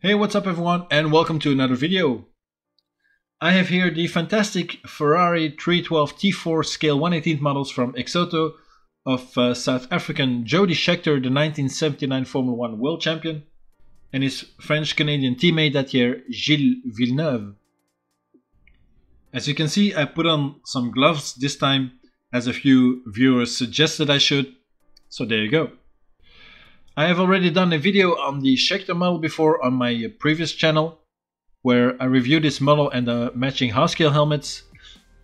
Hey, what's up everyone, and welcome to another video. I have here the fantastic Ferrari 312T4 scale 1/18 models from Exoto of South African Jody Scheckter, the 1979 Formula 1 World Champion, and his French-Canadian teammate that year, Gilles Villeneuve. As you can see, I put on some gloves this time, as a few viewers suggested I should, so there you go. I have already done a video on the Scheckter model before on my previous channel, where I reviewed this model and the matching half-scale helmets.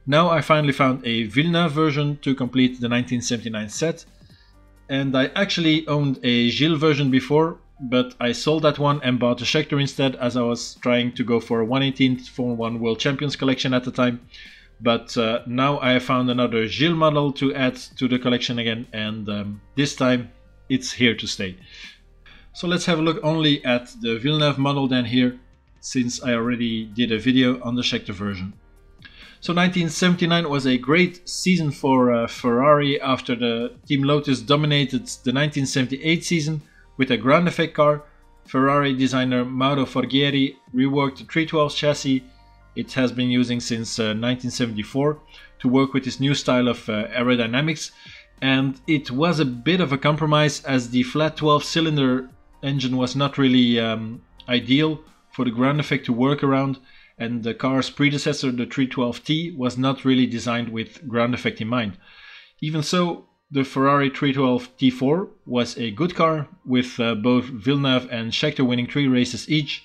Now I finally found a Villeneuve version to complete the 1979 set, and I actually owned a Gilles version before, but I sold that one and bought a Scheckter instead, as I was trying to go for a 1/18 Formula 1 World Champions collection at the time. But now I have found another Gilles model to add to the collection again, and this time it's here to stay. So let's have a look only at the Villeneuve model then here, since I already did a video on the Scheckter version. So 1979 was a great season for Ferrari after the Team Lotus dominated the 1978 season with a ground effect car. Ferrari designer Mauro Forghieri reworked the 312 chassis it has been using since 1974 to work with this new style of aerodynamics. And it was a bit of a compromise, as the flat 12-cylinder engine was not really ideal for the ground effect to work around, and the car's predecessor, the 312T, was not really designed with ground effect in mind. Even so, the Ferrari 312T4 was a good car, with both Villeneuve and Scheckter winning 3 races each.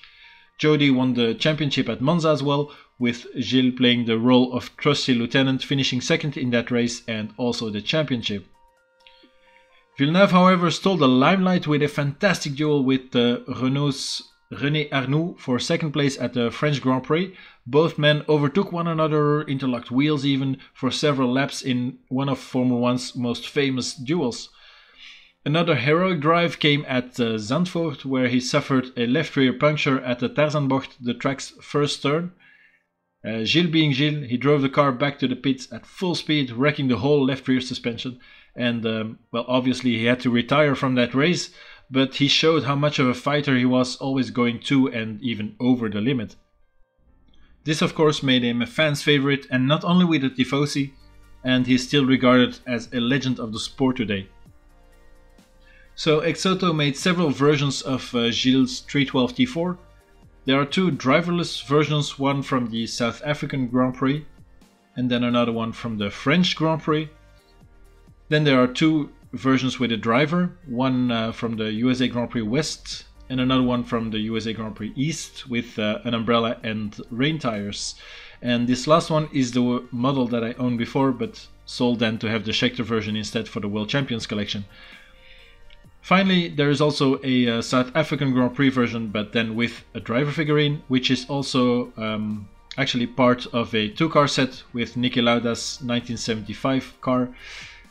Jody won the championship at Monza as well, with Gilles playing the role of trusty lieutenant, finishing second in that race and also the championship. Villeneuve, however, stole the limelight with a fantastic duel with Renault's René Arnoux for second place at the French Grand Prix. Both men overtook one another, interlocked wheels even, for several laps in one of Formula 1's most famous duels. Another heroic drive came at Zandvoort, where he suffered a left rear puncture at the Tarzanbocht, the track's first turn. Gilles being Gilles, he drove the car back to the pits at full speed, wrecking the whole left rear suspension. And, well, obviously he had to retire from that race, but he showed how much of a fighter he was, always going to and even over the limit. This, of course, made him a fan's favorite, and not only with the tifosi, and he's still regarded as a legend of the sport today. So Exoto made several versions of Gilles' 312T4. There are 2 driverless versions, one from the South African Grand Prix and then another one from the French Grand Prix. Then there are 2 versions with a driver, one from the USA Grand Prix West and another one from the USA Grand Prix East with an umbrella and rain tires. And this last one is the model that I owned before, but sold then to have the Scheckter version instead for the World Champions collection. Finally, there is also a South African Grand Prix version, but then with a driver figurine, which is also actually part of a 2-car set with Niki Lauda's 1975 car.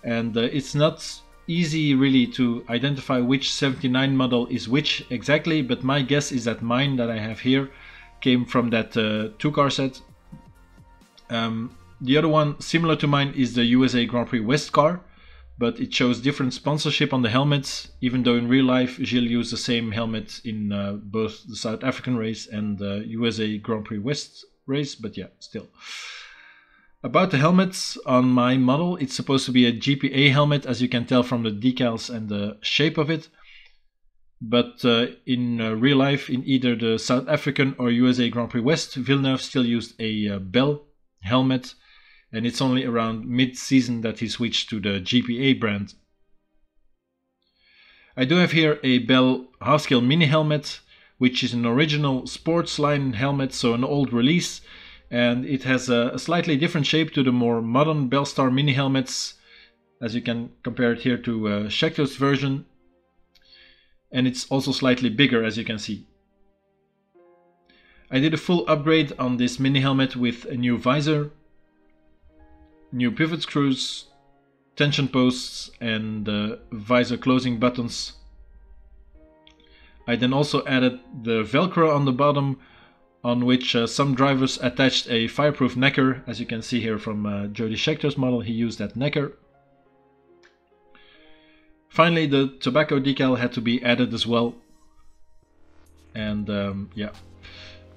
And it's not easy really to identify which 79 model is which exactly, but my guess is that mine that I have here came from that 2-car set. The other one, similar to mine, is the USA Grand Prix West car, but it shows different sponsorship on the helmets, even though in real life Gilles used the same helmet in both the South African race and the USA Grand Prix West race, but yeah, still. About the helmets on my model, it's supposed to be a GPA helmet, as you can tell from the decals and the shape of it. But in real life, in either the South African or USA Grand Prix West, Villeneuve still used a Bell helmet, and it's only around mid-season that he switched to the GPA brand. I do have here a Bell half-scale mini helmet, which is an original sports line helmet, so an old release, and it has a slightly different shape to the more modern Bellstar mini helmets, as you can compare it here to Scheckter's version, and it's also slightly bigger, as you can see. I did a full upgrade on this mini helmet with a new visor, new pivot screws, tension posts and visor closing buttons. I then also added the Velcro on the bottom, on which some drivers attached a fireproof necker, as you can see here from Jody Scheckter's model. He used that necker. Finally, the tobacco decal had to be added as well. And yeah,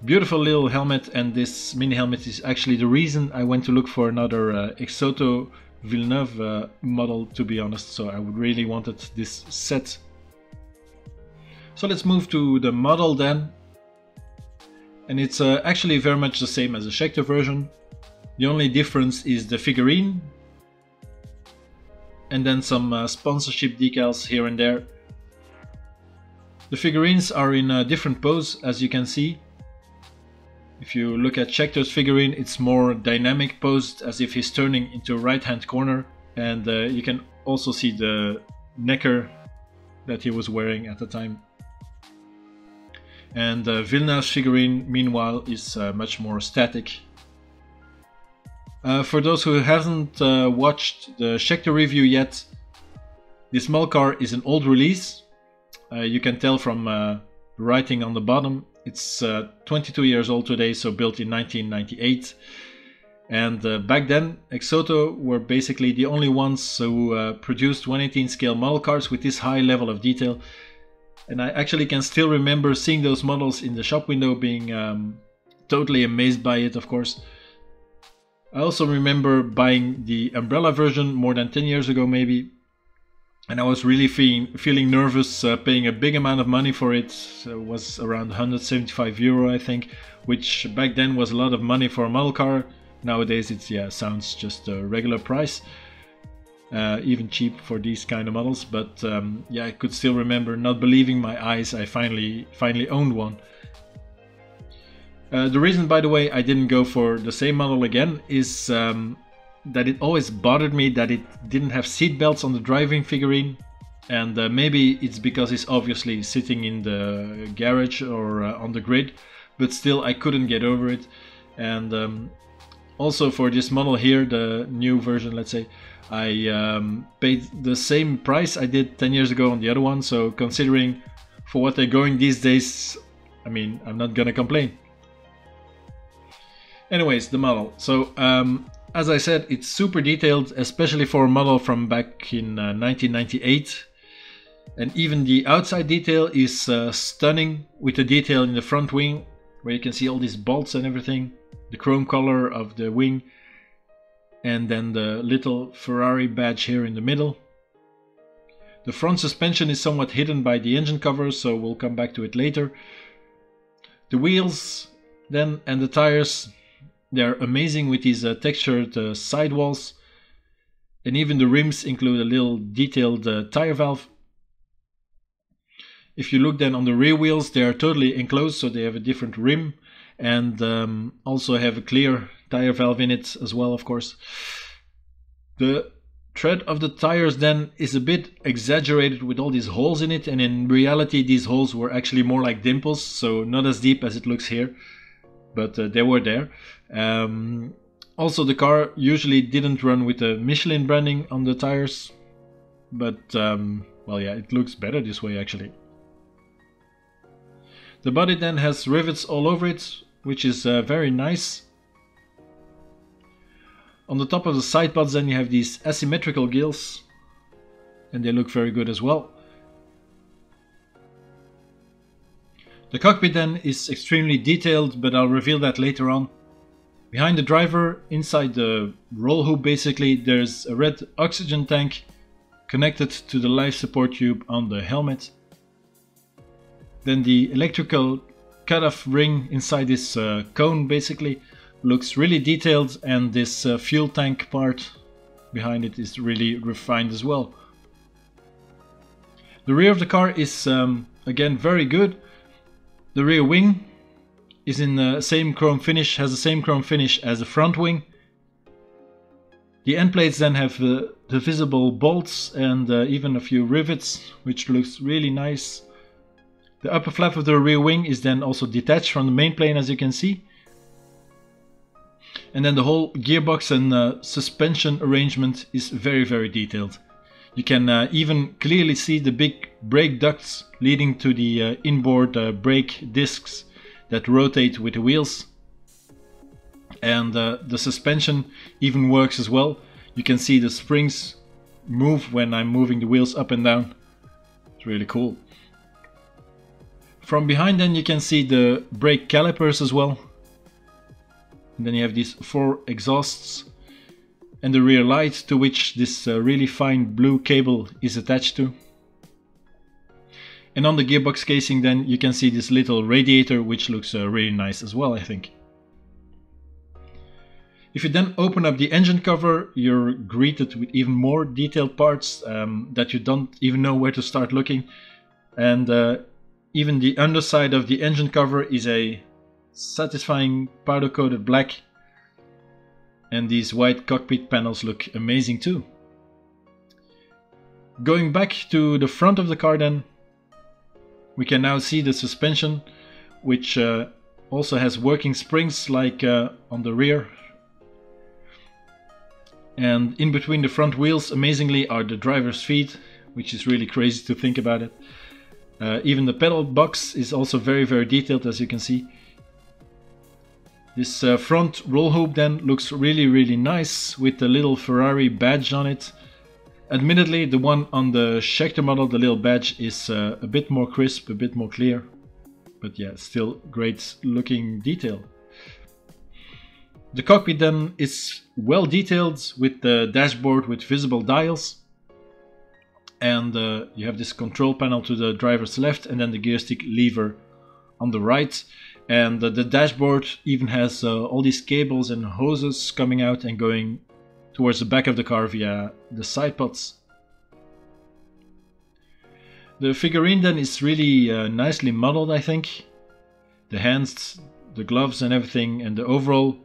beautiful little helmet, and this mini helmet is actually the reason I went to look for another Exoto Villeneuve model, to be honest. So I really wanted this set. So let's move to the model then. And it's actually very much the same as the Schecter version. The only difference is the figurine, and then some sponsorship decals here and there. The figurines are in a different pose, as you can see. If you look at Schecter's figurine, it's more dynamic posed, as if he's turning into a right-hand corner. And you can also see the necker that he was wearing at the time. And Villeneuve's figurine, meanwhile, is much more static. For those who haven't watched the Schecter review yet, this Modelcar is an old release. You can tell from the writing on the bottom. It's 22 years old today, so built in 1998. And back then, Exoto were basically the only ones who produced 1/18 scale model cars with this high level of detail. And I actually can still remember seeing those models in the shop window, being totally amazed by it, of course. I also remember buying the umbrella version more than 10 years ago maybe. And I was really feeling nervous paying a big amount of money for it. It was around 175 euro, I think, which back then was a lot of money for a model car. Nowadays it sounds just a regular price, even cheap for these kind of models. But yeah, I could still remember not believing my eyes. I finally owned one. The reason, by the way, I didn't go for the same model again is that it always bothered me that it didn't have seat belts on the driving figurine. And maybe it's because it's obviously sitting in the garage or on the grid, but still I couldn't get over it. And also for this model here, the new version, let's say, I paid the same price I did 10 years ago on the other one. So considering for what they're going these days, I mean, I'm not gonna complain. Anyways, the model. So as I said, it's super detailed, especially for a model from back in 1998. And even the outside detail is stunning, with the detail in the front wing, where you can see all these bolts and everything, the chrome color of the wing, and then the little Ferrari badge here in the middle. The front suspension is somewhat hidden by the engine cover, so we'll come back to it later. The wheels then and the tires, they're amazing with these textured sidewalls, and even the rims include a little detailed tire valve. If you look then on the rear wheels, they are totally enclosed, so they have a different rim, and also have a clear tire valve in it as well, of course. The tread of the tires then is a bit exaggerated with all these holes in it, and in reality these holes were actually more like dimples, so not as deep as it looks here, but they were there. Also, the car usually didn't run with the Michelin branding on the tires, but well, yeah, it looks better this way actually. The body then has rivets all over it, which is very nice. On the top of the side pods then you have these asymmetrical gills, and they look very good as well. The cockpit then is extremely detailed, but I'll reveal that later on. Behind the driver, inside the roll hoop basically, there's a red oxygen tank connected to the life support tube on the helmet. Then the electrical cutoff ring inside this cone basically looks really detailed, and this fuel tank part behind it is really refined as well. The rear of the car is again very good. The rear wing is in the same chrome finish, has the same chrome finish as the front wing. The end plates then have the visible bolts and even a few rivets, which looks really nice. The upper flap of the rear wing is then also detached from the main plane, as you can see. And then the whole gearbox and suspension arrangement is very, very detailed. You can even clearly see the big brake ducts leading to the inboard brake discs that rotate with the wheels. And the suspension even works as well. You can see the springs move when I'm moving the wheels up and down. It's really cool. From behind then you can see the brake calipers as well. And then you have these 4 exhausts and the rear light, to which this really fine blue cable is attached to. And on the gearbox casing then you can see this little radiator, which looks really nice as well, I think. If you then open up the engine cover, you're greeted with even more detailed parts that you don't even know where to start looking. And even the underside of the engine cover is a satisfying powder coated black. And these white cockpit panels look amazing too. Going back to the front of the car then, we can now see the suspension, which also has working springs like on the rear. And in between the front wheels, amazingly, are the driver's feet, which is really crazy to think about it. Even the pedal box is also very, very detailed, as you can see. This front roll hoop then looks really, really nice with the little Ferrari badge on it. Admittedly, the one on the Schecter model, the little badge, is a bit more crisp, a bit more clear. But yeah, still great looking detail. The cockpit then is well detailed with the dashboard with visible dials. And you have this control panel to the driver's left and then the gear stick lever on the right. And the dashboard even has all these cables and hoses coming out and going towards the back of the car via the side pods. The figurine then is really nicely modeled, I think. The hands, the gloves and everything, and the overall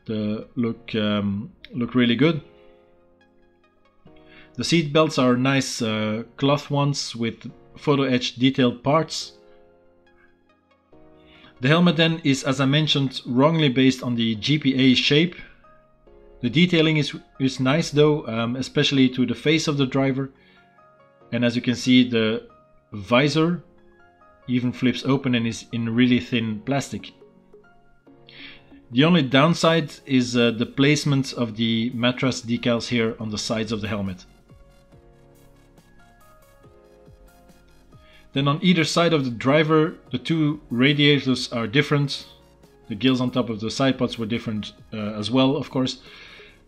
look really good. The seat belts are nice cloth ones with photo etched detailed parts. The helmet then is, as I mentioned, wrongly based on the GPA shape. The detailing is nice though, especially to the face of the driver. And as you can see, the visor even flips open and is in really thin plastic. The only downside is the placement of the mattress decals here on the sides of the helmet. Then on either side of the driver, the 2 radiators are different. The gills on top of the side pods were different as well, of course.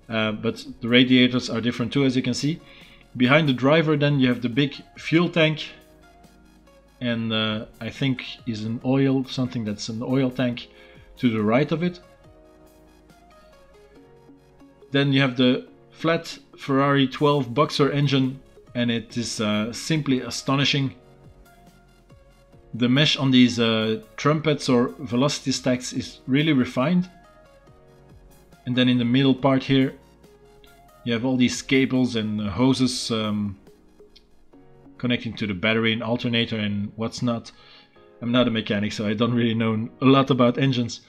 But the radiators are different too, as you can see. Behind the driver then you have the big fuel tank. And I think is an oil, something that's an oil tank to the right of it. Then you have the flat Ferrari 12 Boxer engine, and it is simply astonishing. The mesh on these trumpets or velocity stacks is really refined. And then in the middle part here you have all these cables and hoses connecting to the battery and alternator and what's not. I'm not a mechanic, so I don't really know a lot about engines.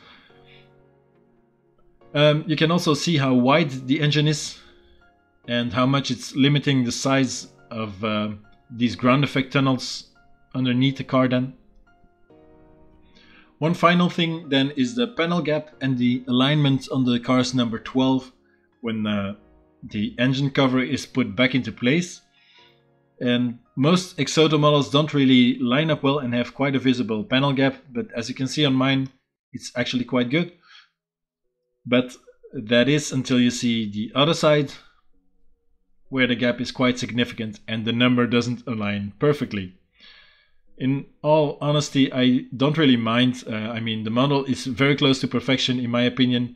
You can also see how wide the engine is and how much it's limiting the size of these ground effect tunnels underneath the car then. One final thing then is the panel gap and the alignment on the car's number 12 when the engine cover is put back into place. And most Exoto models don't really line up well and have quite a visible panel gap, but as you can see on mine, it's actually quite good. But that is until you see the other side, where the gap is quite significant and the number doesn't align perfectly. In all honesty, I don't really mind. I mean, the model is very close to perfection in my opinion,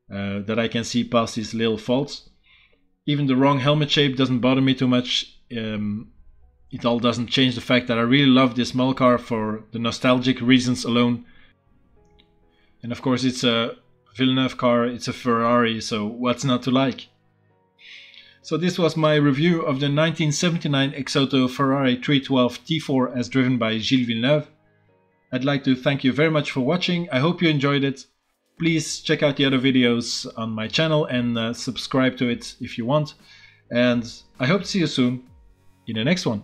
that I can see past these little faults. Even the wrong helmet shape doesn't bother me too much. It all doesn't change the fact that I really love this model car for the nostalgic reasons alone. And of course it's a Villeneuve car, it's a Ferrari, so what's not to like? So this was my review of the 1979 Exoto Ferrari 312T4 as driven by Gilles Villeneuve. I'd like to thank you very much for watching. I hope you enjoyed it. Please check out the other videos on my channel and subscribe to it if you want. And I hope to see you soon in the next one.